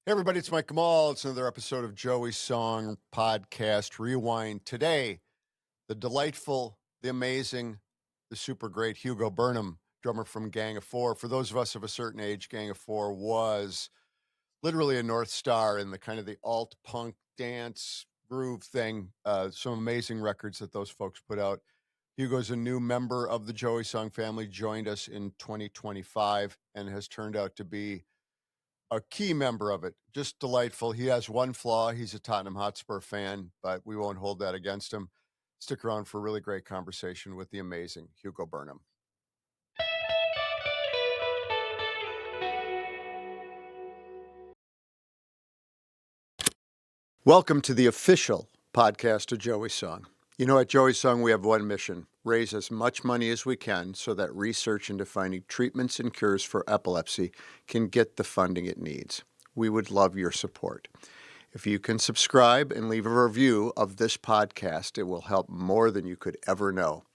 Hey everybody, it's Mike Malts. Another episode of Joey's Song Podcast Rewind. Today, the delightful, the amazing, the super great Hugo Burnham, drummer from Gang of Four. For those of us of a certain age, Gang of Four was literally a North Star in the kind of the alt punk dance groove thing. Some amazing records that those folks put out. Hugo's a new member of the Joey Song family, joined us in 2025 and has turned out to be a key member of it. Just delightful. He has one flaw. He's a Tottenham Hotspur fan, but we won't hold that against him. Stick around for a really great conversation with the amazing Hugo Burnham. Welcome to the official podcast of Joey Song. You know, at Joey Song, we have one mission: raise as much money as we can so that research into finding treatments and cures for epilepsy can get the funding it needs. We would love your support. If you can subscribe and leave a review of this podcast, it will help more than you could ever know.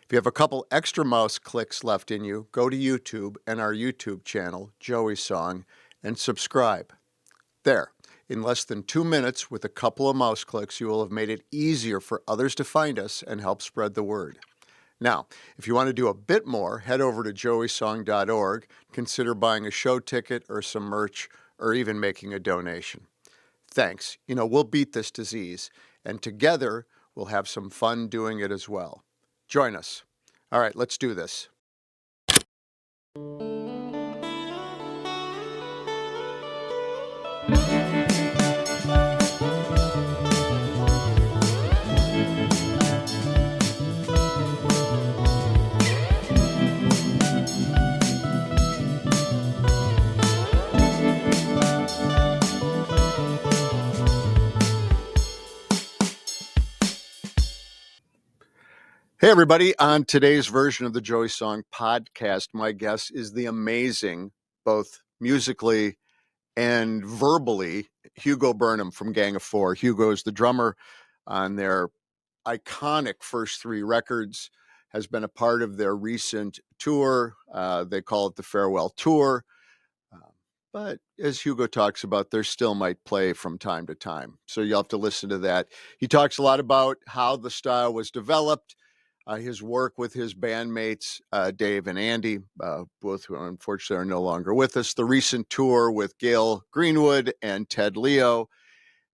If you have a couple extra mouse clicks left in you, go to YouTube and our YouTube channel, Joey Song, and subscribe. There. In less than 2 minutes, with a couple of mouse clicks, you will have made it easier for others to find us and help spread the word. Now, if you want to do a bit more, head over to joeysong.org, consider buying a show ticket or some merch, or even making a donation. Thanks. You know, we'll beat this disease, and together we'll have some fun doing it as well. Join us. All right, let's do this. Hey, everybody. On today's version of the Joey Song podcast, my guest is the amazing, both musically and verbally, Hugo Burnham from Gang of Four. Hugo is the drummer on their iconic first three records, has been a part of their recent tour. They call it the Farewell Tour. But as Hugo talks about, they still might play from time to time. So you'll have to listen to that. He talks a lot about how the style was developed, his work with his bandmates, Dave and Andy, both who unfortunately are no longer with us, the recent tour with Gayle Greenwood and Ted Leo,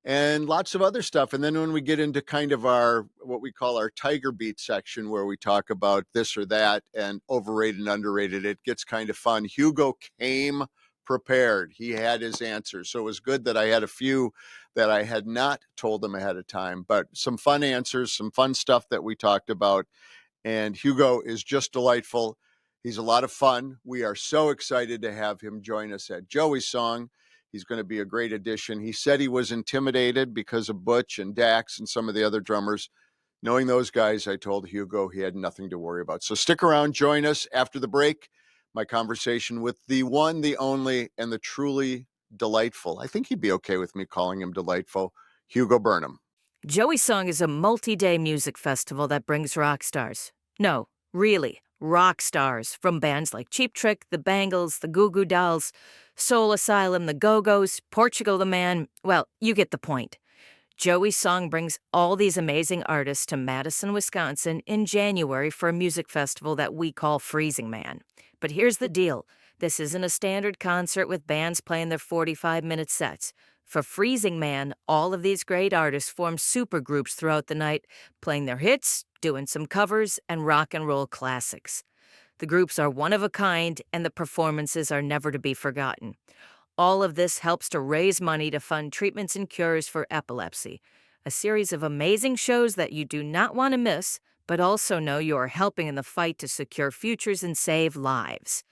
and lots of other stuff. And then when we get into kind of our, what we call our Tiger Beat section, where we talk about this or that and overrated and underrated, it gets kind of fun. Hugo came prepared. He had his answers. So it was good that I had a few that I had not told him ahead of time, but some fun answers, some fun stuff that we talked about. And Hugo is just delightful. He's a lot of fun. We are so excited to have him join us at Joey's Song. He's going to be a great addition. He said he was intimidated because of Butch and Dax and some of the other drummers. Knowing those guys, I told Hugo he had nothing to worry about. So stick around, join us after the break. My conversation with the one, the only, and the truly delightful, I think he'd be okay with me calling him delightful, Hugo Burnham. Joey Song is a multi-day music festival that brings rock stars. No, really, rock stars from bands like Cheap Trick, The Bangles, The Goo Goo Dolls, Soul Asylum, The Go-Go's, Portugal the Man. Well, you get the point. Joey Song brings all these amazing artists to Madison, Wisconsin in January for a music festival that we call Freezing Man. But here's the deal. This isn't a standard concert with bands playing their 45-minute sets. For Freezing Man, all of these great artists form supergroups throughout the night, playing their hits, doing some covers, and rock and roll classics. The groups are one of a kind, and the performances are never to be forgotten. All of this helps to raise money to fund treatments and cures for epilepsy. A series of amazing shows that you do not want to miss, but also know you are helping in the fight to secure futures and save lives.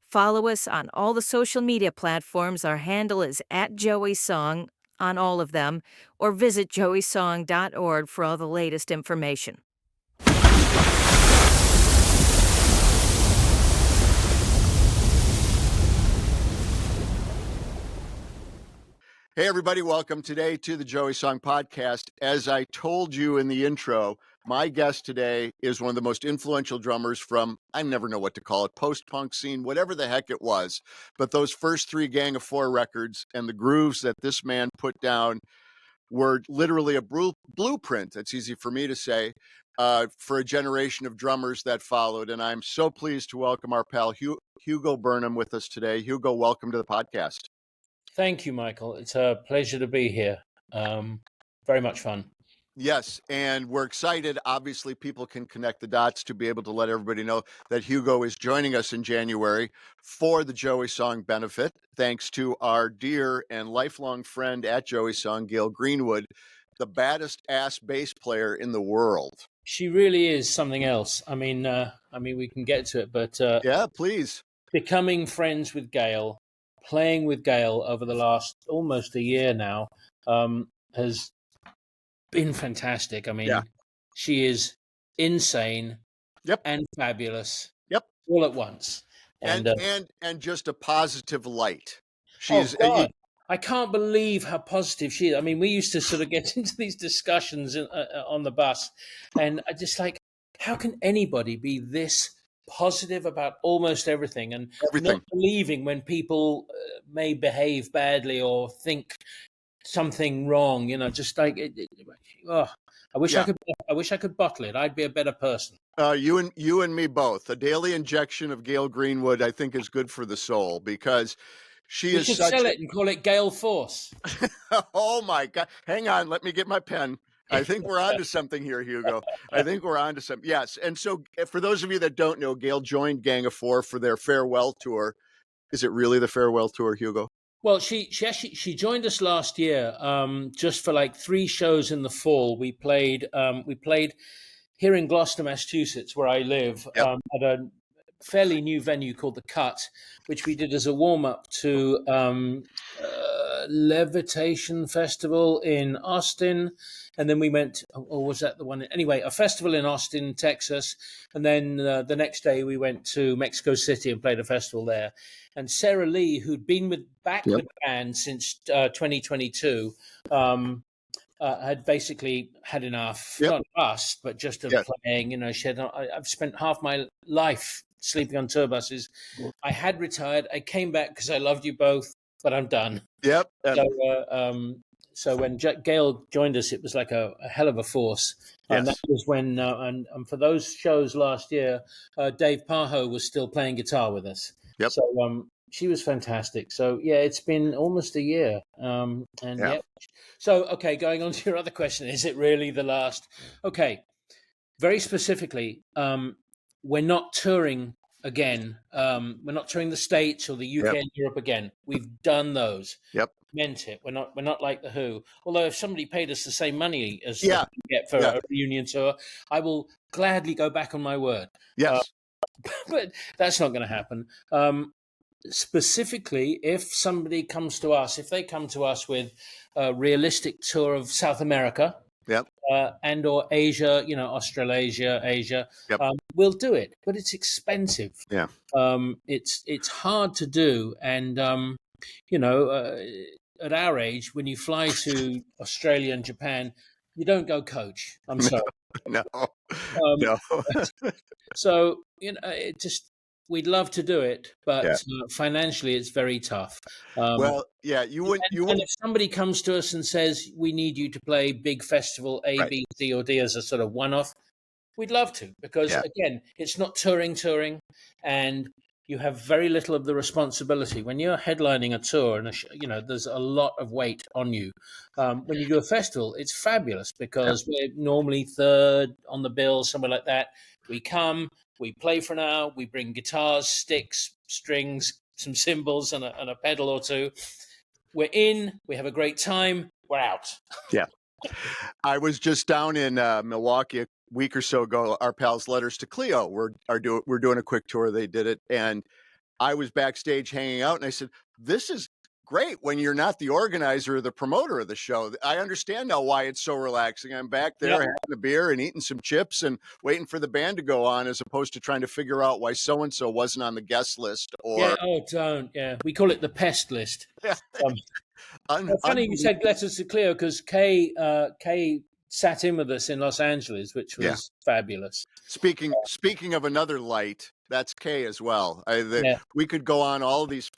Follow us on all the social media platforms. Our handle is @JoeySong on all of them, or visit joeysong.org for all the latest information. Hey, everybody. Welcome today to the Joey Song Podcast. As I told you in the intro, My guest today is one of the most influential drummers from, I never know what to call it, post-punk scene, whatever the heck it was. But those first 3 Gang of Four records and the grooves that this man put down were literally a blueprint, that's easy for me to say, for a generation of drummers that followed. And I'm so pleased to welcome our pal Hugo Burnham with us today. Hugo, welcome to the podcast. Thank you, Michael. It's a pleasure to be here. Very much fun. Yes, and we're excited. Obviously, people can connect the dots to be able to let everybody know that Hugo is joining us in January for the Joey Song benefit, thanks to our dear and lifelong friend at Joey Song, Gayle Greenwood, the baddest ass bass player in the world. She really is something else. I mean, we can get to it, but yeah, please. Becoming friends with Gayle, playing with Gayle over the last almost a year now, has been fantastic. I mean, She is insane, and fabulous, all at once, and just a positive light. She's I can't believe how positive she is. I mean, we used to sort of get into these discussions on the bus, and I just like, how can anybody be this positive about almost everything and not believing when people may behave badly or think something wrong? You know, just like I wish I could bottle it. I'd be a better person. You and me both. A daily injection of Gayle Greenwood, I think, is good for the soul because she is such. Sell it and call it Gayle Force. Oh my God! Hang on, let me get my pen. I think we're onto something here, Hugo. I think we're onto something. Yes, and so for those of you that don't know, Gayle joined Gang of Four for their farewell tour. Is it really the farewell tour, Hugo? Well, she joined us last year, just for like 3 shows in the fall. We played here in Gloucester, Massachusetts, where I live, at a fairly new venue called The Cut, which we did as a warm up to Levitation Festival in Austin. And then we went, or was that the one? Anyway, a festival in Austin, Texas. And then the next day we went to Mexico City and played a festival there. And Sara Lee, who'd been back with the band since 2022, had basically had enough, not us, but just of playing. You know, she had, I've spent half my life sleeping on tour buses. I had retired. I came back because I loved you both, but I'm done. Yep. So when Gayle joined us, it was like a hell of a force. And that was when, and for those shows last year, Dave Paho was still playing guitar with us. Yep. So she was fantastic. So yeah, it's been almost a year. So, okay, going on to your other question, is it really the last? Okay, very specifically, we're not touring again. We're not touring the States or the UK and Europe again. We've done those. Yep. Meant it. We're not like the Who. Although if somebody paid us the same money as we get for a reunion tour, I will gladly go back on my word. Yes. But that's not going to happen. Specifically, if somebody comes to us, if they come to us with a realistic tour of South America, and or Asia, you know, Australasia, Asia, we'll do it. But it's expensive. Yeah. It's hard to do, and you know, at our age, when you fly to Australia and Japan, you don't go coach. I'm sorry. No. So you know, it just. We'd love to do it, but financially, it's very tough. You wouldn't. And if somebody comes to us and says, "We need you to play big festival A, B, C, or D as a sort of one-off," we'd love to, because again, it's not touring, and you have very little of the responsibility when you're headlining a tour, and you know there's a lot of weight on you. When you do a festival, it's fabulous because we're normally third on the bill, somewhere like that. We come. We play for an hour. We bring guitars, sticks, strings, some cymbals, and a pedal or two. We're in. We have a great time. We're out. Yeah. I was just down in Milwaukee a week or so ago. Our pals Letters to Cleo. We're doing a quick tour. They did it, and I was backstage hanging out, and I said, "This is great when you're not the organizer or the promoter of the show. I understand now why it's so relaxing. I'm back there having a beer and eating some chips and waiting for the band to go on, as opposed to trying to figure out why so-and-so wasn't on the guest list." Or don't. Yeah, we call it the pest list. Funny you said Letters to Cleo, because Kay sat in with us in Los Angeles, which was fabulous. Speaking of another light, that's Kay as well. We could go on all these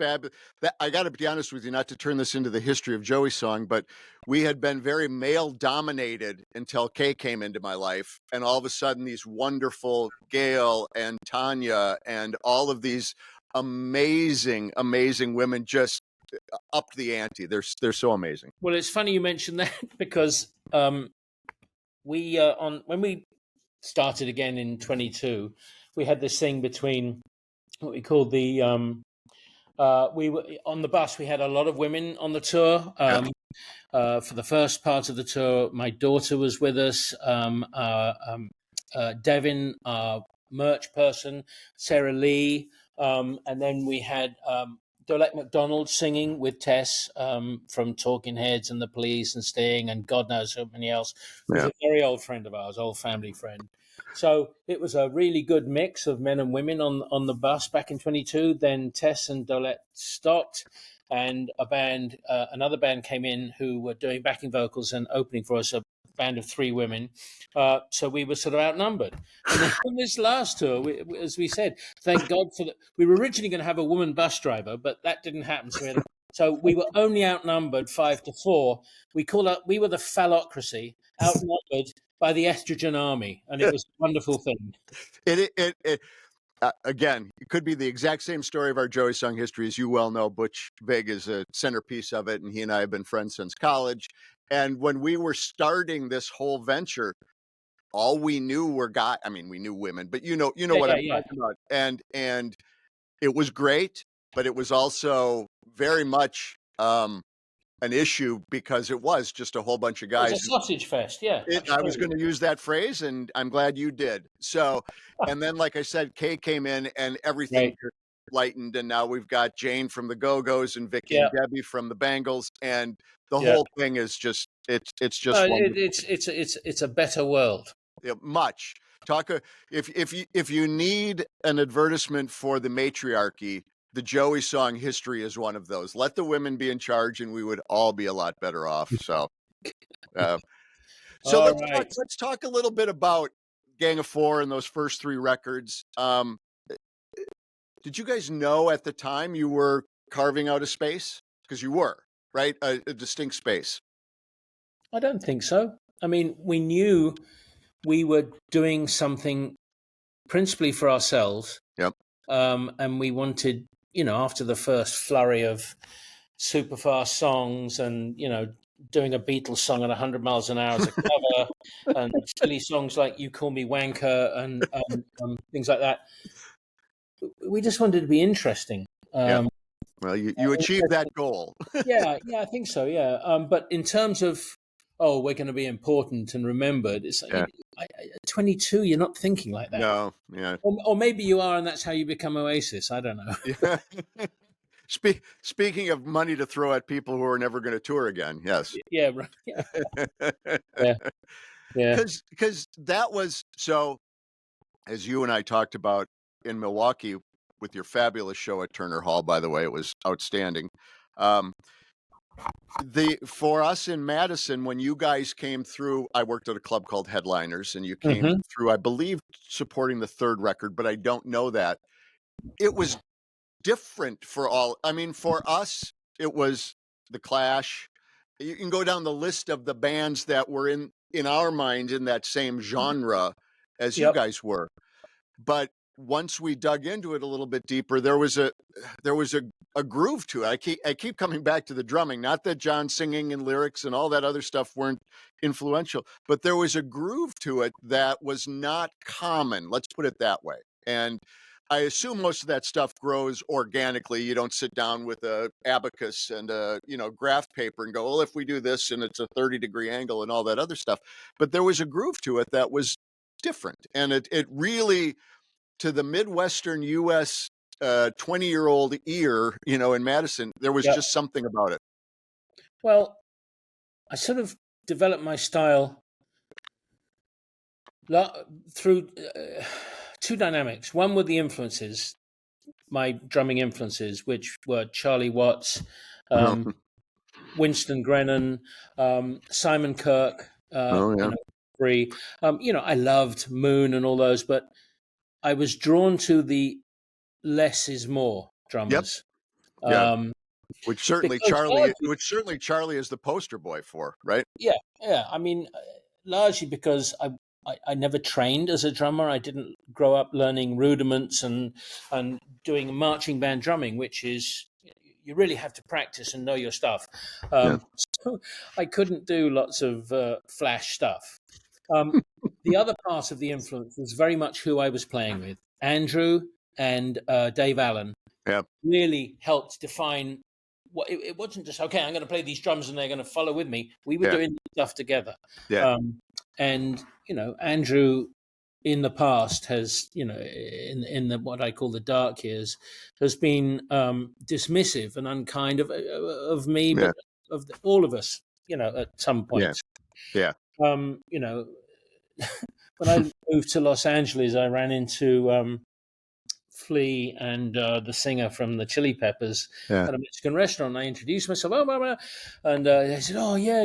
I got to be honest with you, not to turn this into the history of Joey song, but we had been very male dominated until Kay came into my life, and all of a sudden these wonderful Gayle and Tanya and all of these amazing women just upped the ante. They're so amazing. Well, it's funny you mentioned that because when we started again in 22, we had this thing between what we called the we were on the bus. We had a lot of women on the tour. For the first part of the tour, my daughter was with us. Devin, our merch person, Sarah Lee, and then we had Dolette McDonald singing with Tess from Talking Heads and The Police and Sting and God knows how many else. Who's a very old friend of ours, old family friend. So it was a really good mix of men and women on the bus back in 22. Then Tess and Dolette stopped, and another band came in who were doing backing vocals and opening for us, a band of 3 women. So we were sort of outnumbered. And then on this last tour, as we said, thank God for that. We were originally going to have a woman bus driver, but that didn't happen. So we were only outnumbered 5-4. We were the phallocracy, outnumbered by the estrogen army, and it was a wonderful thing. Again, it could be the exact same story of our Joey song history. As you well know, Butch Vig is a centerpiece of it, and he and I have been friends since college. And when we were starting this whole venture, all we knew were guys. I mean, we knew women, but you know what I'm talking about. And it was great, but it was also very much an issue because it was just a whole bunch of guys. It was a sausage fest, yeah. I was going to use that phrase, and I'm glad you did. So, and then, like I said, Kay came in, and everything lightened, and now we've got Jane from the Go-Go's and Vicky and Debbie from the Bangles, and the whole thing is just it's just it's a better world. Much talk if you need an advertisement for the matriarchy. The Joey song history is one of those. Let the women be in charge, and we would all be a lot better off. So, let's talk a little bit about Gang of Four and those first 3 records. Did you guys know at the time you were carving out a space? Because you were, right? A distinct space. I don't think so. I mean, we knew we were doing something principally for ourselves. Yep. And we wanted, after the first flurry of super fast songs and, doing a Beatles song at 100 miles an hour as a cover and silly songs like You Call Me Wanker and things like that, we just wanted to be interesting. Well, you achieved that goal. yeah, I think so, yeah. But in terms of, we're going to be important and remembered, it's like, at 22, you're not thinking like that. No, yeah. Or maybe you are, and that's how you become Oasis. I don't know. Yeah. Speaking of money to throw at people who are never going to tour again, yes. Yeah, right. Yeah. Because that was, so as you and I talked about in Milwaukee with your fabulous show at Turner Hall, by the way, it was outstanding. For us in Madison, when you guys came through, I worked at a club called Headliners, and you came through, I believe, supporting the 3rd record, but I don't know that. It was different for all. I mean, for us, it was The Clash. You can go down the list of the bands that were in our mind in that same genre as you guys were. But once we dug into it a little bit deeper, there was a groove to it. I keep coming back to the drumming. Not that John singing and lyrics and all that other stuff weren't influential, but there was a groove to it that was not common. Let's put it that way. And I assume most of that stuff grows organically. You don't sit down with a abacus and a graph paper and go, well, if we do this and it's a 30-degree angle and all that other stuff. But there was a groove to it that was different, and it really, to the Midwestern U.S. 20-year-old ear, in Madison, there was just something about it. Well, I sort of developed my style through 2 dynamics. One were the influences, my drumming influences, which were Charlie Watts, Winston Grennan, Simon Kirk, Free. I loved Moon and all those, but I was drawn to the less is more drummers. Yeah. Which certainly Because Charlie is the poster boy for, right? Yeah. I mean, largely because I never trained as a drummer. I didn't grow up learning rudiments and doing marching band drumming, which is you really have to practice and know your stuff. So I couldn't do lots of flash stuff. The other part of the influence was very much who I was playing with. Andrew and Dave Allen really helped define what it wasn't just, okay, I'm going to play these drums and they're going to follow with me. We were doing stuff together. And, Andrew in the past has, in the what I call the dark years, has been dismissive and unkind of me, but of all of us, at some point. When I moved to Los Angeles, I ran into Flea and the singer from the Chili Peppers at a Mexican restaurant. I introduced myself, and they said, "Oh yeah,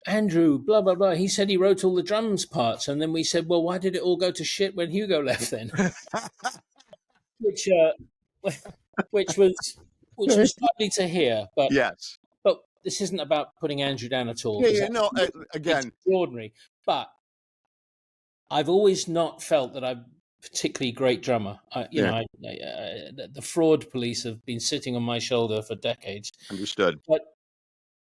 Andrew, blah blah blah. He said he wrote all the drums parts." And then we said, "Well, why did it all go to shit when Hugo left then?" which was lovely to hear. But but this isn't about putting Andrew down at all. Again, extraordinary. But I've always not felt that I'm particularly great drummer. The fraud police have been sitting on my shoulder for decades. Understood. But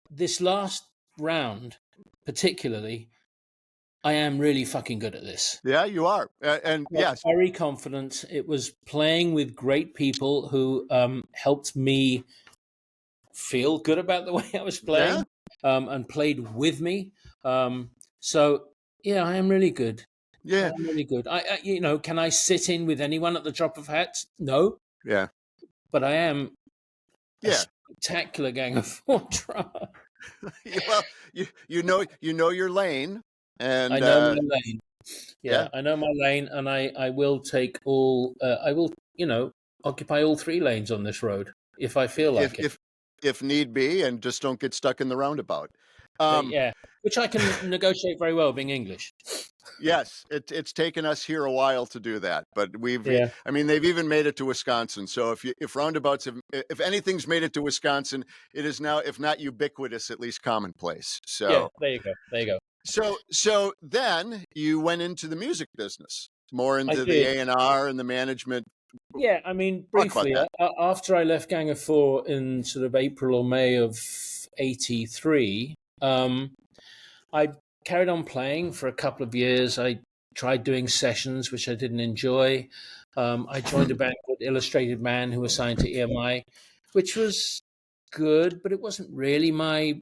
this last round, particularly, I am really fucking good at this. Yeah, you are. And yes, very confident. It was playing with great people who helped me feel good about the way I was playing and played with me. So yeah, I am really good. Yeah, I'm really good. Can I sit in with anyone at the drop of hats? No. Yeah. But I am a spectacular gang of four drummer. Well, you know your lane, and I know my lane. I know my lane, and I will take all. I will, occupy all three lanes on this road if I feel like it. If need be, and just don't get stuck in the roundabout. Which I can negotiate very well, being English. Yes, it's taken us here a while to do that, but I mean, they've even made it to Wisconsin. So if roundabouts if anything's made it to Wisconsin, it is now, if not ubiquitous, at least commonplace. So there you go. So then you went into the music business, more into the A&R and the management. Yeah, I mean, briefly, after I left Gang of Four in sort of April or May of '83, I carried on playing for a couple of years. I tried doing sessions, which I didn't enjoy. I joined a band called Illustrated Man, who was signed to EMI, which was good, but it wasn't really my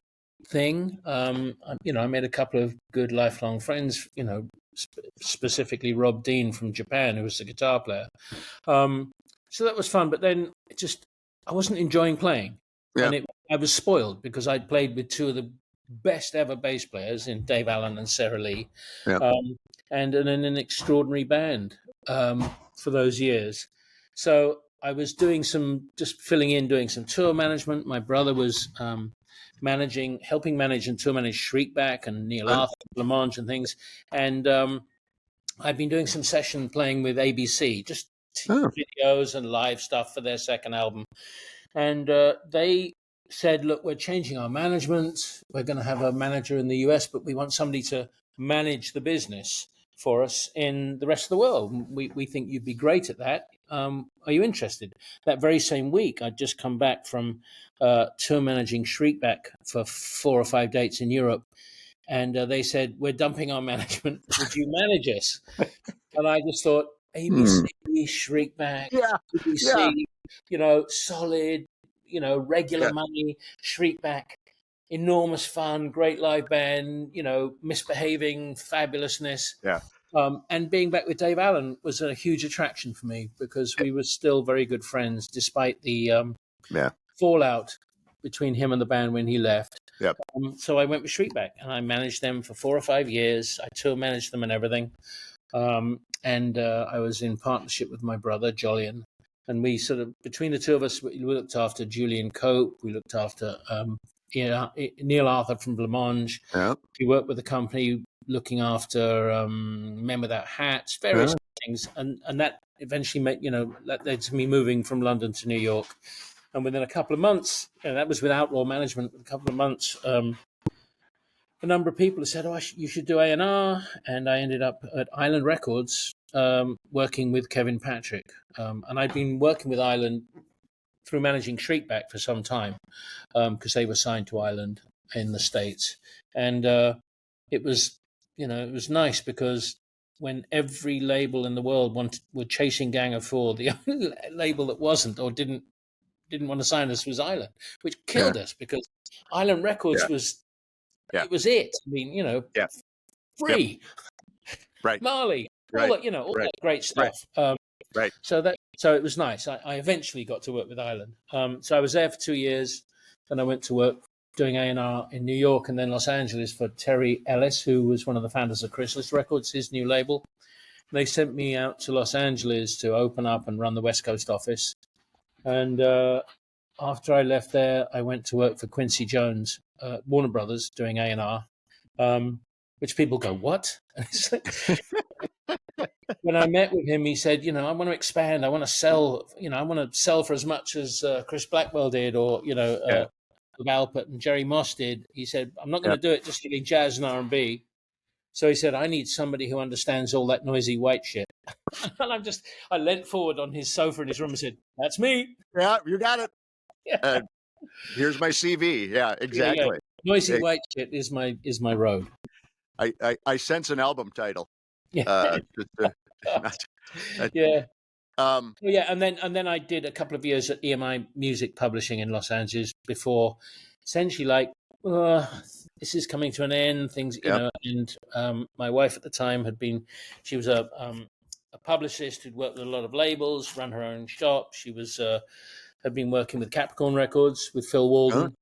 thing. I made a couple of good lifelong friends, specifically Rob Dean from Japan, who was the guitar player. So that was fun, but then I wasn't enjoying playing. Yeah. And I was spoiled because I'd played with two of the best ever bass players in Dave Allen and Sara Lee, and in an extraordinary band for those years. So I was doing doing some tour management. My brother was helping manage and tour manage Shriekback and Neil Arthur, Blancmange and things. And I've been doing some session playing with ABC, just videos and live stuff for their second album. And they said, look, we're changing our management. We're going to have a manager in the US, but we want somebody to manage the business for us in the rest of the world. We think you'd be great at that. Are you interested? That very same week, I'd just come back from tour managing Shriekback for 4 or 5 dates in Europe. And they said, we're dumping our management. Would you manage us? And I just thought, ABC, Shriekback, ABC, solid, regular money, Shriekback, enormous fun, great live band, misbehaving, fabulousness. Yeah. And being back with Dave Allen was a huge attraction for me because we were still very good friends despite the fallout between him and the band when he left. Yep. So I went with Shriekback and I managed them for 4 or 5 years. I tour managed them and everything. And I was in partnership with my brother, Jolyon. And we sort of, between the two of us, we looked after Julian Cope. We looked after Neil Arthur from Blancmange. Yeah. He worked with the company looking after Men Without Hats, various things, and that eventually that led to me moving from London to New York. And within a couple of months, and that was with Outlaw Management, a couple of months, a number of people said, "Oh, you should do A&R," and I ended up at Island Records working with Kevin Patrick. And I'd been working with Island through managing Shriekback for some time because they were signed to Island in the States. And it was nice because when every label in the world were chasing Gang of Four, the only label that wasn't or didn't want to sign us was Island, which killed us because Island Records was it was it. I mean, Free, right, Marley, all that great stuff. Right. So it was nice. I eventually got to work with Island. So I was there for 2 years. Then I went to work doing A&R in New York and then Los Angeles for Terry Ellis, who was one of the founders of Chrysalis Records, his new label. They sent me out to Los Angeles to open up and run the West Coast office. And after I left there, I went to work for Quincy Jones, Warner Brothers, doing A&R, which people go, what? When I met with him, he said, I want to expand. I want to sell, I want to sell for as much as Chris Blackwell did or, Alpert and Jerry Moss did. He said, I'm not going to do it just giving jazz and R&B. So he said, I need somebody who understands all that noisy white shit. And I leant forward on his sofa in his room and said, that's me. Yeah, you got it. Yeah. Here's my CV. Yeah, exactly. Noisy white shit is my road. I sense an album title. Yeah. Yeah. And then I did a couple of years at EMI Music Publishing in Los Angeles before essentially this is coming to an end, things, and my wife at the time she was a publicist who'd worked with a lot of labels, run her own shop. She was had been working with Capricorn Records with Phil Walden.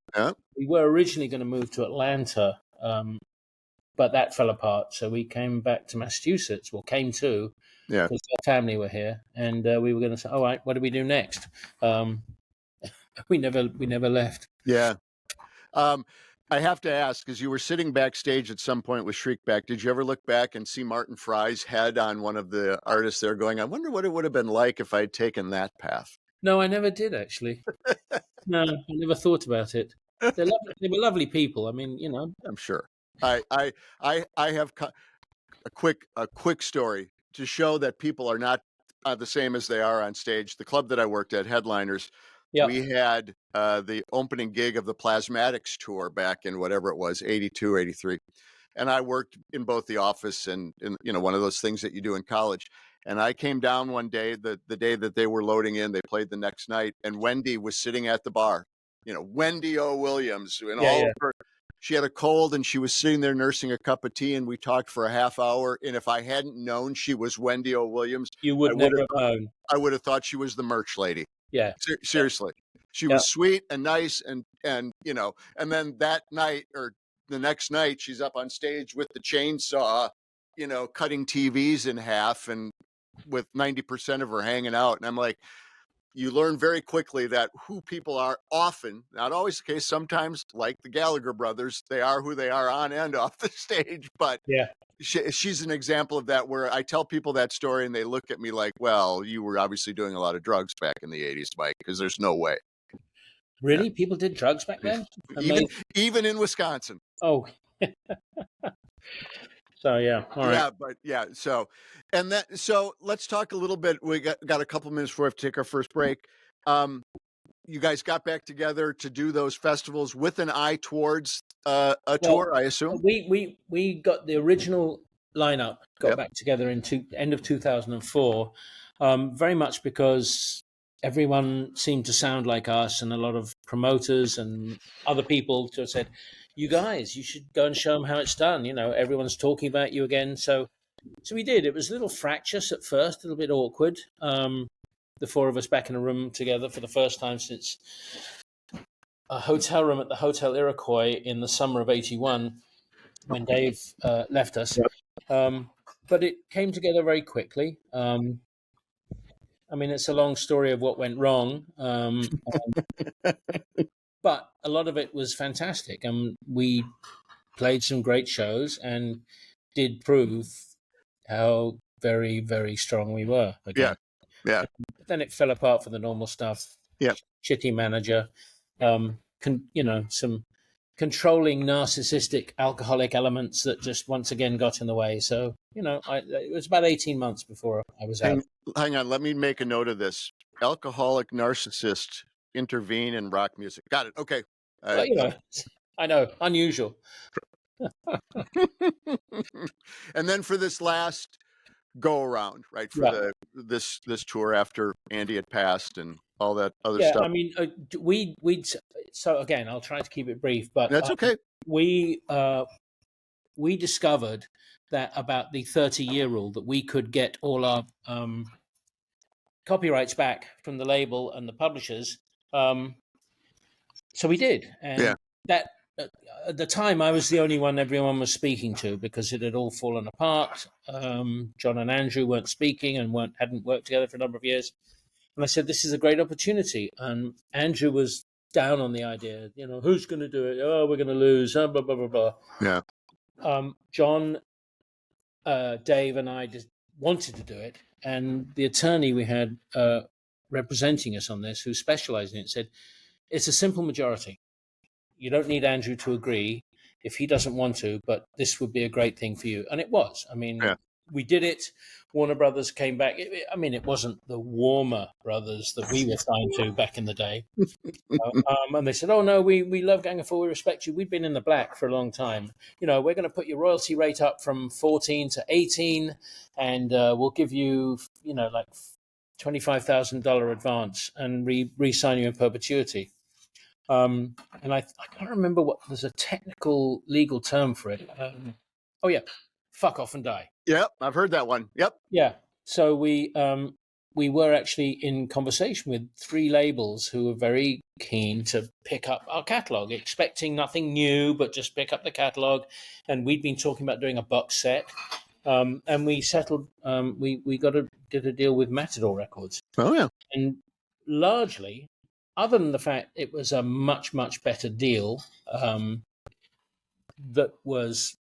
We were originally going to move to Atlanta, but that fell apart. So we came back to Massachusetts, because our family were here, and we were going to say, all right, what do we do next? We never left. Yeah. I have to ask, because you were sitting backstage at some point with Shriekback, did you ever look back and see Martin Fry's head on one of the artists there going, I wonder what it would have been like if I'd taken that path? No, I never did, actually. No, I never thought about it. They were lovely people. I mean, I'm sure. I have a quick story to show that people are not the same as they are on stage. The club that I worked at, Headliners, we had the opening gig of the Plasmatics tour back in whatever it was, 82, 83. And I worked in both the office and in one of those things that you do in college. And I came down one day, the day that they were loading in, they played the next night, and Wendy was sitting at the bar. Wendy O. Williams, and all of her. She had a cold and she was sitting there nursing a cup of tea, and we talked for a half hour. And if I hadn't known she was Wendy O. Williams, you would never have known. I would have thought she was the merch lady. Yeah. Seriously. She was sweet and nice and and then that night or the next night she's up on stage with the chainsaw, cutting TVs in half and with 90% of her hanging out. And I'm like, you learn very quickly that who people are often, not always the case, sometimes like the Gallagher brothers, they are who they are on and off the stage. But she's an example of that, where I tell people that story and they look at me like, well, you were obviously doing a lot of drugs back in the 80s, Mike, because there's no way. Really? People did drugs back then? Even in Wisconsin. Oh. So, all right. So let's talk a little bit. We got a couple minutes before we have to take our first break. You guys got back together to do those festivals with an eye towards a tour, I assume? We got the original lineup, back together in end of 2004, very much because everyone seemed to sound like us, and a lot of promoters and other people just said, you guys, you should go and show them how it's done. Everyone's talking about you again. So we did. It was a little fractious at first, a little bit awkward. The four of us back in a room together for the first time since a hotel room at the Hotel Iroquois in the summer of 81 when Dave left us. But it came together very quickly. It's a long story of what went wrong. But a lot of it was fantastic, and we played some great shows and did prove how very, very strong we were again. Yeah. But then it fell apart for the normal stuff. Yeah. Shitty manager, some controlling, narcissistic, alcoholic elements that just once again got in the way. So, it was about 18 months before I was out. Hang on, let me make a note of this. Alcoholic narcissist intervene in rock music. Got it. Okay. I know, unusual. And then for this last go around, right? For this tour after Andy had passed and all that other stuff. I mean, so again, I'll try to keep it brief, but that's okay. We discovered that about the 30-year rule, that we could get all our copyrights back from the label and the publishers. So we did, and that at the time I was the only one everyone was speaking to, because it had all fallen apart. John and Andrew weren't speaking and hadn't worked together for a number of years. And I said, this is a great opportunity. And Andrew was down on the idea, who's going to do it? Oh, we're going to lose, blah, blah, blah, blah. Yeah. John, Dave, and I just wanted to do it. And the attorney we had representing us on this, who specialized in it, said, it's a simple majority. You don't need Andrew to agree if he doesn't want to, but this would be a great thing for you. And it was. I mean, we did it. Warner Brothers came back. It wasn't the Warmer Brothers that we were signed to back in the day. And they said, oh, no, we love Gang of Four. We respect you. We've been in the black for a long time. We're going to put your royalty rate up from 14 to 18, and we'll give you, like $25,000 advance and re-sign you in perpetuity. And I can't remember there's a technical legal term for it. Fuck off and die. Yep, I've heard that one. Yep. Yeah. So we were actually in conversation with 3 labels who were very keen to pick up our catalog, expecting nothing new, but just pick up the catalog. And we'd been talking about doing a box set. And we settled, we did a deal with Matador Records. Oh, yeah. And largely, other than the fact it was a much, much better deal that was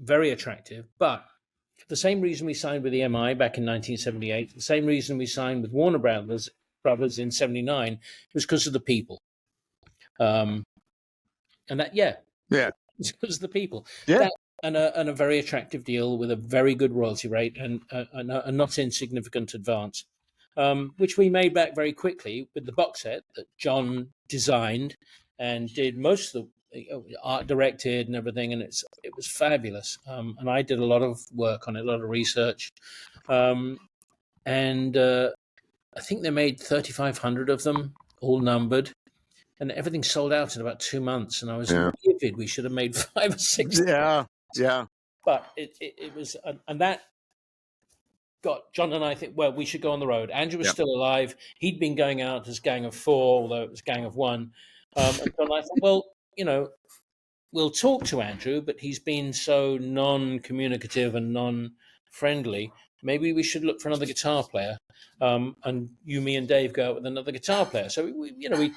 very attractive, but for the same reason we signed with EMI back in 1978, the same reason we signed with Warner Brothers in 79, was because of the people. And that, it's because of the people. Yeah. And a very attractive deal with a very good royalty rate and a not insignificant advance, which we made back very quickly with the box set that John designed and did most of the art directed and everything, and it was fabulous. And I did a lot of work on it, a lot of research, and I think they made 3,500 of them, all numbered, and everything sold out in about 2 months. And I was livid. We should have made 5 or 6. Yeah. But it was, and that got John and I think, well, we should go on the road. Andrew was still alive. He'd been going out as Gang of Four, although it was Gang of One. And John and I thought, well, we'll talk to Andrew, but he's been so non-communicative and non-friendly. Maybe we should look for another guitar player. And you, me, and Dave go out with another guitar player. So we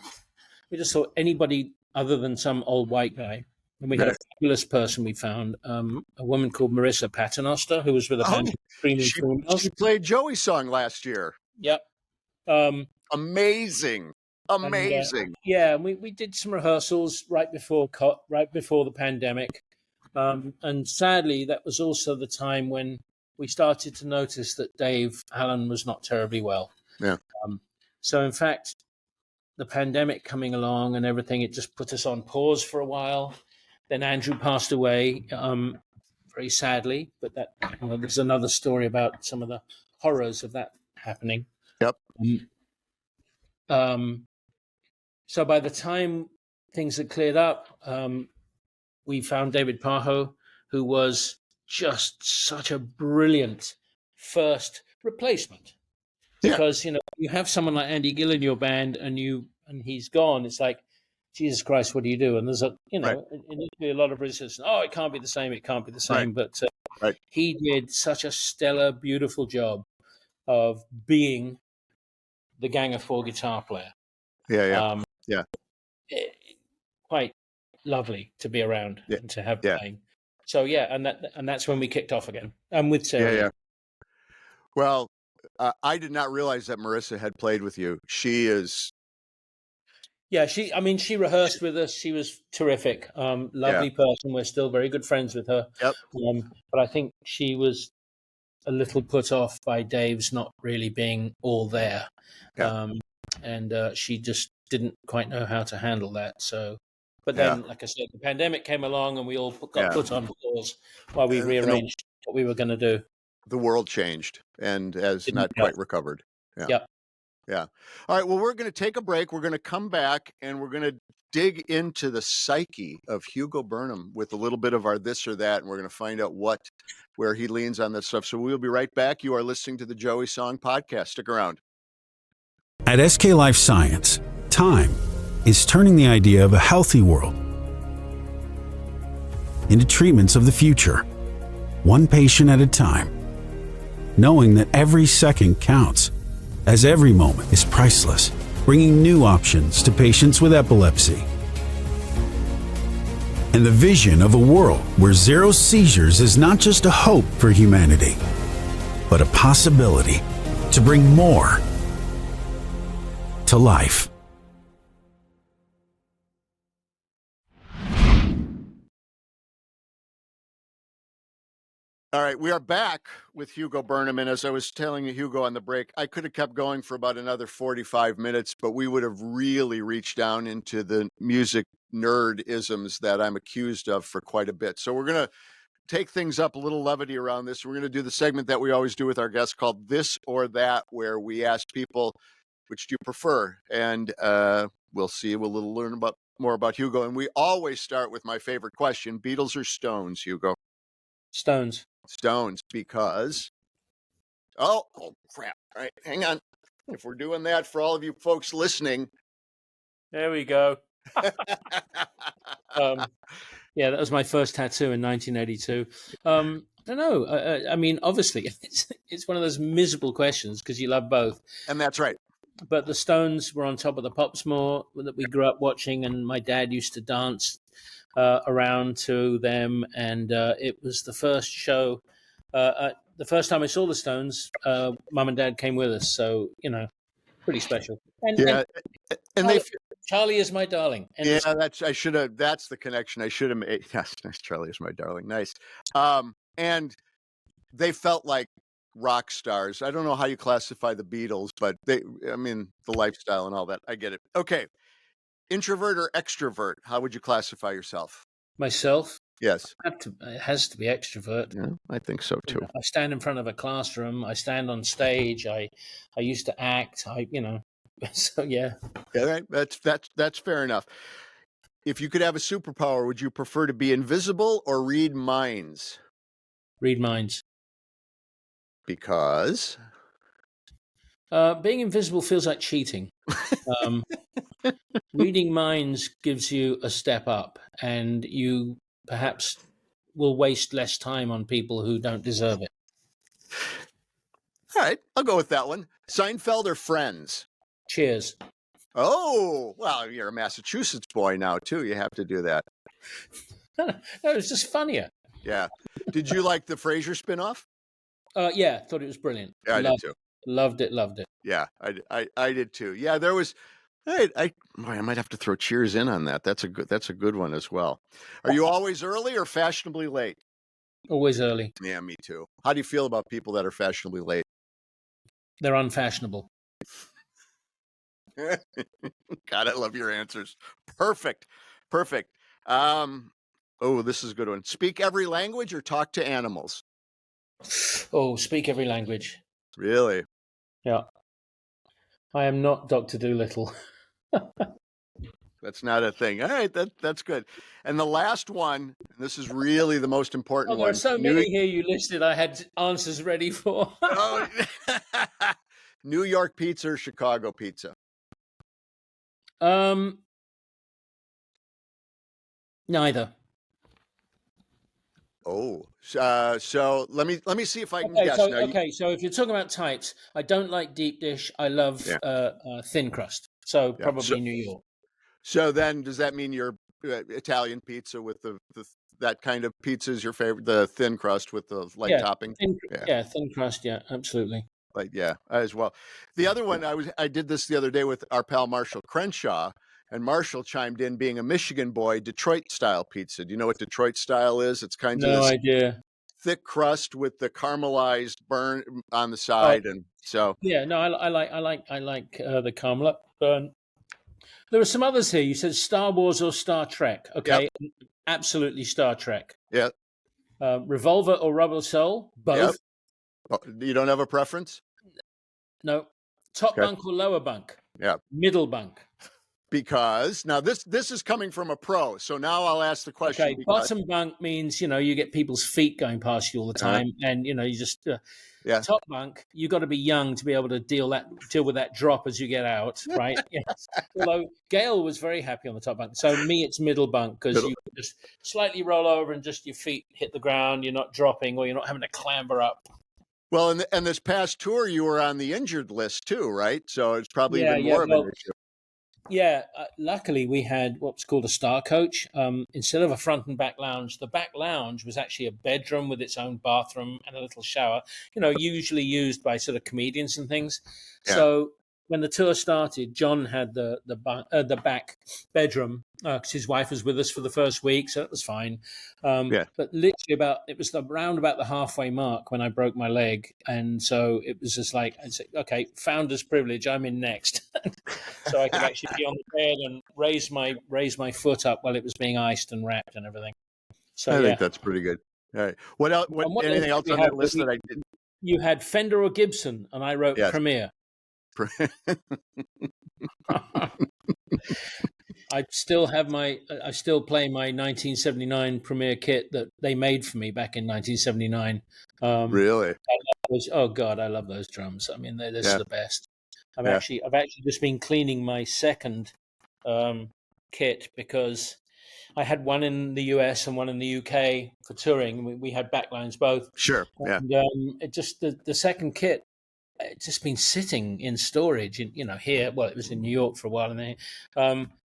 just thought anybody other than some old white guy. And we had a fabulous person we found, a woman called Marissa Paternoster, who was with a band. She played Joey's song last year. Yep. Amazing. And, we did some rehearsals right before the pandemic, and sadly, that was also the time when we started to notice that Dave Allen was not terribly well. Yeah. So, in fact, the pandemic coming along and everything, it just put us on pause for a while. Then Andrew passed away, very sadly. But there's another story about some of the horrors of that happening. Yep. So by the time things had cleared up, we found David Paho, who was just such a brilliant first replacement. Because you have someone like Andy Gill in your band, and he's gone. It's like, Jesus Christ, what do you do? And there's initially a lot of resistance. Oh, it can't be the same. It can't be the same. But he did such a stellar, beautiful job of being the Gang of Four guitar player. Yeah. quite lovely to be around and to have Yeah. playing. So yeah, and that's when we kicked off again. And with Sara. Yeah. Well, I did not realize that Marissa had played with you. She is. Yeah, she rehearsed with us. She was terrific. Lovely person. We're still very good friends with her. Yep. But I think she was a little put off by Dave's not really being all there. Yeah. And she just didn't quite know how to handle that. So, but then, like I said, the pandemic came along and we all got put on pause while we rearranged what we were going to do. The world changed and has not quite recovered. Yeah. All right. Well, we're going to take a break. We're going to come back and we're going to dig into the psyche of Hugo Burnham with a little bit of our this or that. And we're going to find out where he leans on this stuff. So we'll be right back. You are listening to the Joey Song Podcast. Stick around. At SK Life Science, time is turning the idea of a healthy world into treatments of the future, one patient at a time, knowing that every second counts, as every moment is priceless, bringing new options to patients with epilepsy. And the vision of a world where zero seizures is not just a hope for humanity, but a possibility to bring more to life. All right, we are back with Hugo Burnham, and as I was telling you, Hugo, on the break, I could have kept going for about another 45 minutes, but we would have really reached down into the music nerd-isms that I'm accused of for quite a bit. So we're going to take things up, a little levity around this. We're going to do the segment that we always do with our guests called This or That, where we ask people, which do you prefer? And we'll see, we'll learn more about Hugo. And we always start with my favorite question, Beatles or Stones, Hugo? Stones, because oh crap. All right, hang on. If we're doing that for all of you folks listening, there we go. Yeah, that was my first tattoo in 1982. I don't know. I mean, obviously, it's one of those miserable questions because you love both. And that's right. But the Stones were on top of the pops more that we grew up watching, and my dad used to dance around to them, and it was the first show. The first time I saw the Stones, Mum and Dad came with us, so pretty special. And Charlie is my darling. And that's the connection I should have made. Yes, Charlie is my darling. Nice. And they felt like rock stars. I don't know how you classify the Beatles, but the lifestyle and all that. I get it. Okay. Introvert or extrovert? How would you classify yourself? Myself? Yes. It has to be extrovert. Yeah, I think so too. I stand in front of a classroom. I stand on stage. I used to act. So yeah. Yeah, that's fair enough. If you could have a superpower, would you prefer to be invisible or read minds? Read minds. Because? Being invisible feels like cheating. Reading minds gives you a step up, and you perhaps will waste less time on people who don't deserve it. All right, I'll go with that one. Seinfeld or Friends? Cheers. Oh, well, you're a Massachusetts boy now, too. You have to do that. No, it's just funnier. Yeah. Did you like the Frasier spinoff? Yeah, thought it was brilliant. Yeah, I did too. Loved it. Yeah, I did too. Yeah, there was. I might have to throw Cheers in on that. That's a good one as well. Are you always early or fashionably late? Always early. Yeah, me too. How do you feel about people that are fashionably late? They're unfashionable. God, I love your answers. Perfect. Oh, this is a good one. Speak every language or talk to animals? Oh, speak every language. Really? Yeah. I am not Dr. Dolittle. That's not a thing. All right, that's good. And the last one, and this is really the most important one. There are so many here you listed I had answers ready for. New York pizza or Chicago pizza? Neither. Oh, so let me see if I can guess. So if you're talking about types, I don't like deep dish. I love thin crust. So probably New York. So then, does that mean your Italian pizza with that kind of pizza is your favorite? The thin crust with the light topping? Thin crust. Yeah, absolutely. Like, yeah, as well. The other one, I did this the other day with our pal Marshall Crenshaw, and Marshall chimed in, being a Michigan boy, Detroit style pizza. Do you know what Detroit style is? It's kind of no idea. Thick crust with the caramelized burn on the side, and so yeah, no, I like the caramel burn. There are some others here. You said Star Wars or Star Trek. Okay, yep. Absolutely Star Trek. Yeah. Revolver or Rubber Soul? Both. Yep. You don't have a preference? No. Top bunk or lower bunk? Yeah. Middle bunk. Because now this is coming from a pro, so now I'll ask the question. Okay, bottom bunk means you get people's feet going past you all the time, and you just top bunk. You got to be young to be able to deal with that drop as you get out, right? Yes. Although Gayle was very happy on the top bunk, so me it's middle bunk because you just slightly roll over and just your feet hit the ground. You're not dropping, or you're not having to clamber up. Well, and this past tour you were on the injured list too, right? So it's probably even more of an issue. Yeah, luckily we had what's called a star coach. Instead of a front and back lounge, the back lounge was actually a bedroom with its own bathroom and a little shower, usually used by sort of comedians and things. Yeah. So when the tour started, John had the back bedroom because his wife was with us for the first week, so that was fine. But literally it was around about the halfway mark when I broke my leg, and so it was just like, I said, okay, founder's privilege, I'm in next. So I could actually be on the bed and raise my foot up while it was being iced and wrapped and everything. So I think that's pretty good. All right, what else? Anything else on that list that I didn't? You had Fender or Gibson, and I wrote Premier. I still play my 1979 Premier kit that they made for me back in 1979. Really? I love those drums. I mean, they're the best. I've actually just been cleaning my second kit because I had one in the US and one in the UK for touring. We had backlines both. Sure. Yeah. And it just the second kit. It's just been sitting in storage, here. Well, it was in New York for a while, and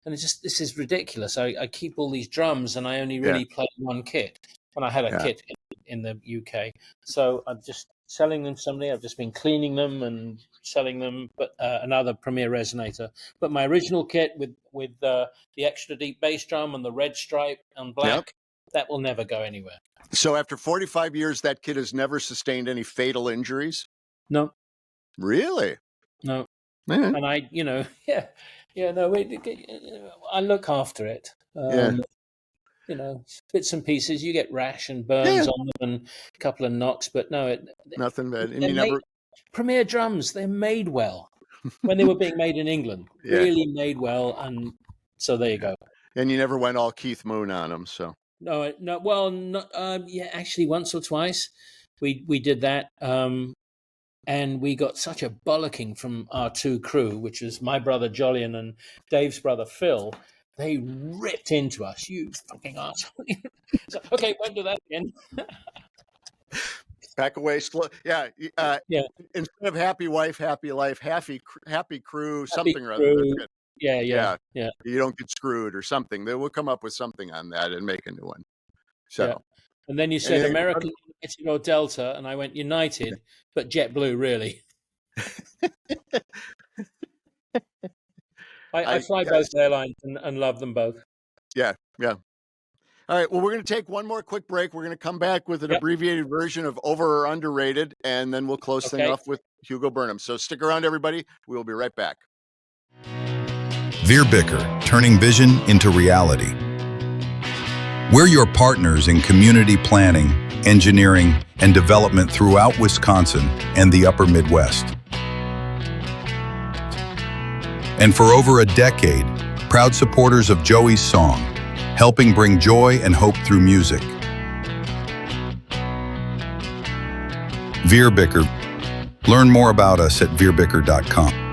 this is ridiculous. I keep all these drums, and I only really play one kit. And I had a kit in the UK, so I'm just selling them to somebody. I've just been cleaning them and selling them, but another Premier resonator. But my original kit with the extra deep bass drum and the red stripe and black, that will never go anywhere. So after 45 years, that kit has never sustained any fatal injuries? No. Really? No. And I, I look after it. Bits and pieces. You get rash and burns on them and a couple of knocks, but no, nothing bad. And Premier drums, they're made well when they were being made in England. Really made well, and so there you go. And you never went all Keith Moon on them, so no. Well, actually, once or twice we did that. And we got such a bollocking from our two crew, which was my brother Jolyon and Dave's brother Phil. They ripped into us. You fucking arsehole. So, okay, won't do that again. Back away slow. Yeah. Instead of happy wife, happy life, happy crew, something or other. Yeah. You don't get screwed or something. They will come up with something on that and make a new one. So. Yeah. And then you said American, United or Delta, and I went United, but JetBlue, really. I fly both airlines and love them both. Yeah. All right, well, we're going to take one more quick break. We're going to come back with an abbreviated version of Over or Underrated, and then we'll close things off with Hugo Burnham. So stick around, everybody. We will be right back. Veerbicker, turning vision into reality. We're your partners in community planning, engineering, and development throughout Wisconsin and the upper Midwest. And for over a decade, proud supporters of Joey's song, helping bring joy and hope through music. Veerbicker. Learn more about us at veerbicker.com.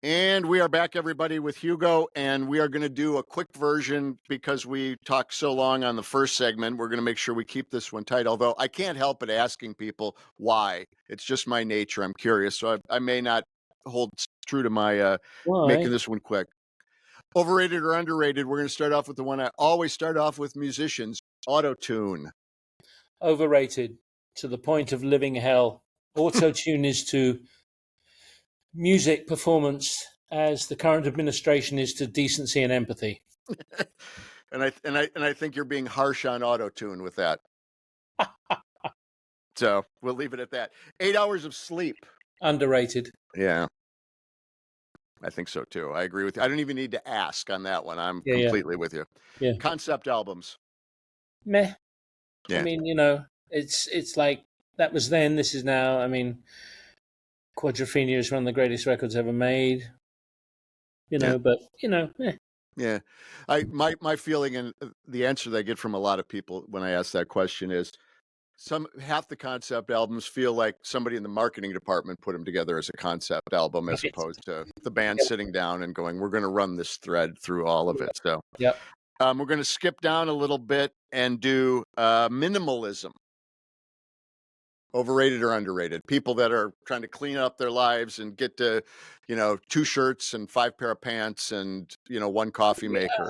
And we we are back, everybody, with Hugo, and we are going to do a quick version because we talked so long on the first segment. We're going to make sure we keep this one tight, although I can't help but asking people why. It's just my nature. I'm curious, so I may not hold true to my making this one quick. Overrated or underrated? We're going to start off with the one I always start off with musicians, Autotune. Overrated to the point of living hell. Autotune is to music performance as the current administration is to decency and empathy. and I think you're being harsh on Autotune with that. So we'll leave it at that. 8 hours of sleep. Underrated. Yeah. I think so too. I agree with you. I don't even need to ask on that one. I'm completely with you. Yeah. Concept albums. Meh. Yeah. I mean, it's like that was then, this is now. I mean, Quadrophenia is one of the greatest records ever made. But Yeah. My feeling and the answer that I get from a lot of people when I ask that question is half the concept albums feel like somebody in the marketing department put them together as a concept album as opposed to the band sitting down and going, we're going to run this thread through all of it. So we're going to skip down a little bit and do minimalism. Overrated or underrated? People that are trying to clean up their lives and get to, 2 shirts and 5 pair of pants and, 1 coffee maker.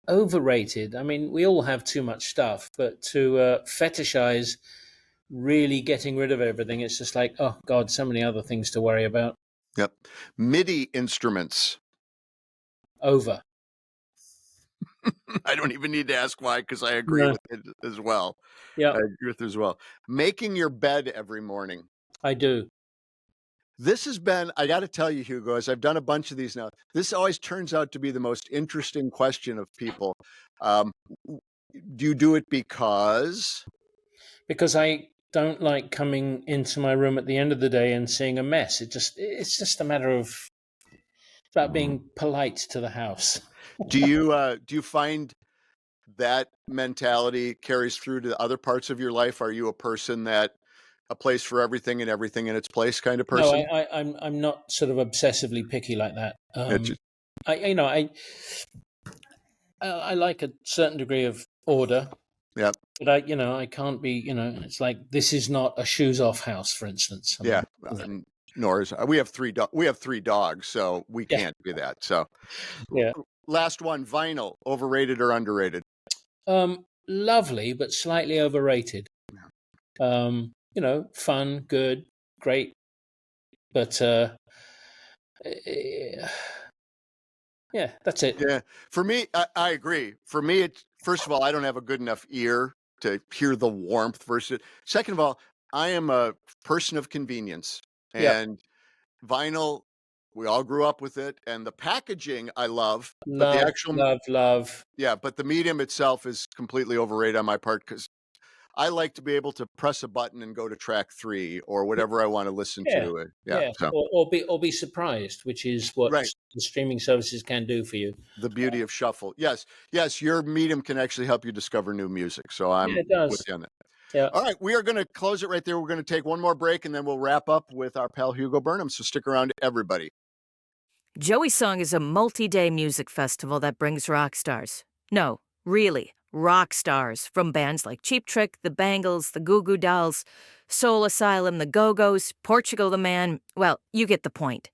Overrated. I mean, we all have too much stuff, but to fetishize really getting rid of everything, it's just like, oh God, so many other things to worry about. Yep. MIDI instruments. Over. I don't even need to ask why, because I agree with it as well. Yeah, I agree with it as well. Making your bed every morning. I do. This has been, I got to tell you, Hugo, as I've done a bunch of these now, this always turns out to be the most interesting question of people. Do you do it because? Because I don't like coming into my room at the end of the day and seeing a mess. It's just a matter of, it's about being polite to the house. Do you find that mentality carries through to other parts of your life? Are you a person that a place for everything and everything in its place kind of person? No, I'm not sort of obsessively picky like that. I like a certain degree of order. Yeah. But I can't be. It's like this is not a shoes off house, for instance. Nor is we have 3 we have 3 dogs, so we can't do that. So last one, vinyl, overrated or underrated? Lovely, but slightly overrated. Fun, good, great, but that's it. Yeah, for me, I agree. For me, it's first of all, I don't have a good enough ear to hear the warmth versus. Second of all, I am a person of convenience, and vinyl. We all grew up with it, and the packaging I love, but the actual love. Yeah, but the medium itself is completely overrated on my part because I like to be able to press a button and go to track 3 or whatever I want to listen to. So. Or be surprised, which is what the streaming services can do for you. The beauty of shuffle. Yes, your medium can actually help you discover new music. So I'm with you on that. Yeah. All right, we are going to close it right there. We're going to take one more break, and then we'll wrap up with our pal Hugo Burnham. So stick around, everybody. Joey Song is a multi-day music festival that brings rock stars. No, really, rock stars from bands like Cheap Trick, the Bangles, the Goo Goo Dolls, Soul Asylum, the Go-Go's, Portugal the Man. Well, you get the point.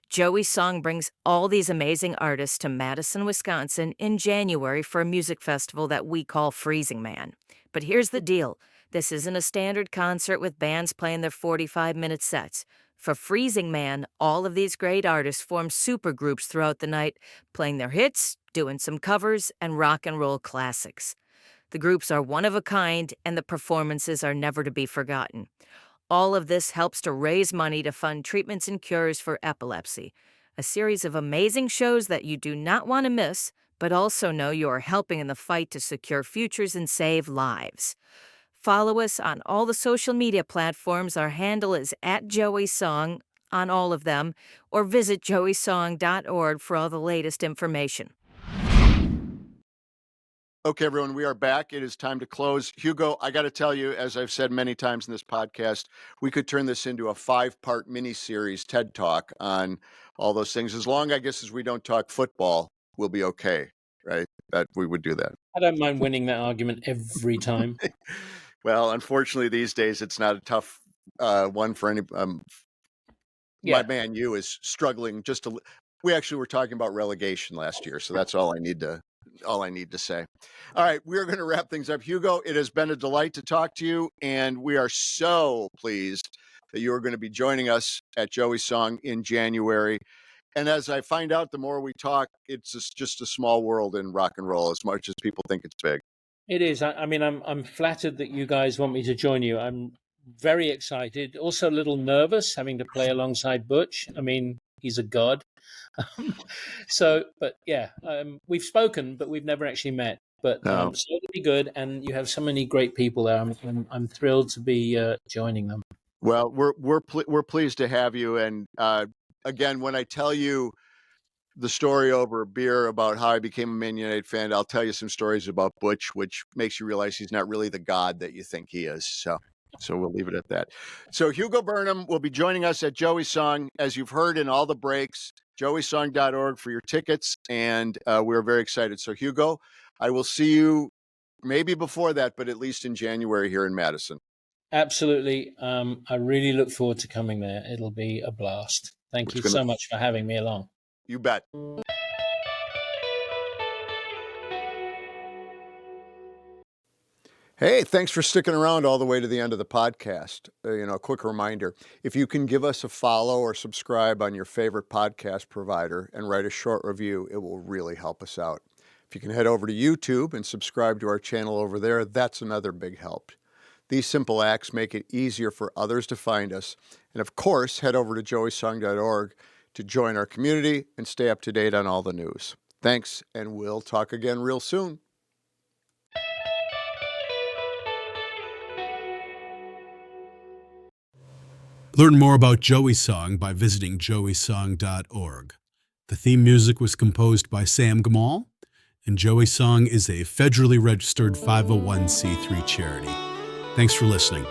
Joey Song brings all these amazing artists to Madison, Wisconsin in January for a music festival that we call Freezing Man. But here's the deal. This isn't a standard concert with bands playing their 45-minute sets. For Freezing Man, all of these great artists form supergroups throughout the night, playing their hits, doing some covers, and rock and roll classics. The groups are one of a kind, and the performances are never to be forgotten. All of this helps to raise money to fund treatments and cures for epilepsy, a series of amazing shows that you do not want to miss, but also know you are helping in the fight to secure futures and save lives. Follow us on all the social media platforms. Our handle is @JoeySong on all of them, or visit joeysong.org for all the latest information. Okay, everyone, we are back. It is time to close. Hugo, I got to tell you, as I've said many times in this podcast, we could turn this into a 5-part mini-series TED Talk on all those things. As long, I guess, as we don't talk football, we'll be okay, right? That we would do that. I don't mind winning that argument every time. Well, unfortunately, these days, it's not a tough one for any. My Man U is struggling just to. We actually were talking about relegation last year, so that's all I need to say. All right, we're going to wrap things up. Hugo, it has been a delight to talk to you, and we are so pleased that you are going to be joining us at Joey's Song in January. And as I find out, the more we talk, it's just a small world in rock and roll, as much as people think it's big. It is. I mean, I'm flattered that you guys want me to join you. I'm very excited. Also a little nervous having to play alongside Butch. I mean, he's a god. But yeah, we've spoken, but we've never actually met. But so it'll be good, and you have so many great people there. I'm thrilled to be joining them. Well, we're pleased to have you. And again, when I tell you the story over a beer about how I became a Man United fan, I'll tell you some stories about Butch, which makes you realize he's not really the god that you think he is. So we'll leave it at that. So Hugo Burnham will be joining us at Joey's Song, as you've heard in all the breaks, joeysong.org for your tickets. And we're very excited. So Hugo, I will see you maybe before that, but at least in January here in Madison. Absolutely. I really look forward to coming there. It'll be a blast. Thank you so much for having me along. You bet. Hey, thanks for sticking around all the way to the end of the podcast. A quick reminder, if you can give us a follow or subscribe on your favorite podcast provider and write a short review, it will really help us out. If you can head over to YouTube and subscribe to our channel over there, that's another big help. These simple acts make it easier for others to find us. And of course, head over to joeysong.org to join our community and stay up to date on all the news. Thanks, and we'll talk again real soon. Learn more about Joey's Song by visiting joeysong.org. The theme music was composed by Sam Gamal, and Joey's Song is a federally registered 501c3 charity. Thanks for listening.